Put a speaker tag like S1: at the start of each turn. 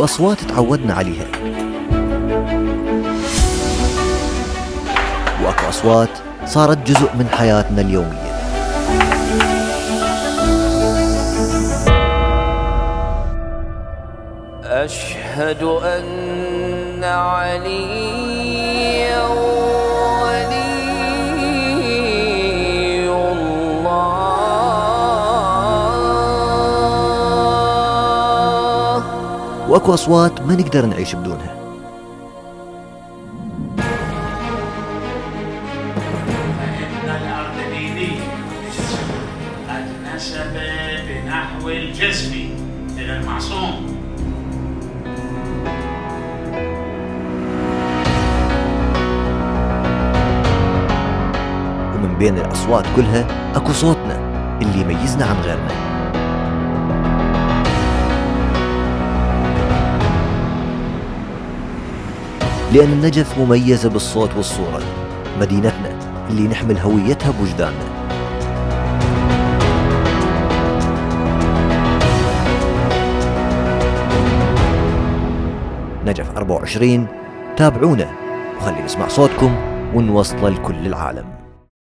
S1: أكو أصوات تعودنا عليها، وأكو أصوات صارت جزء من حياتنا اليومية.
S2: أشهد أن عليا ولي الله.
S1: وأكو أصوات ما نقدر نعيش بدونها.
S3: فإن الأرض ديني قد نسب بنحو الجسم إلى المعصوم.
S1: ومن بين الأصوات كلها أكو صوتنا اللي يميزنا عن غيرنا. لأن النجف مميزة بالصوت والصورة، مدينتنا اللي نحمل هويتها بوجداننا. نجف 24، تابعونا وخلي نسمع صوتكم ونوصله لكل العالم.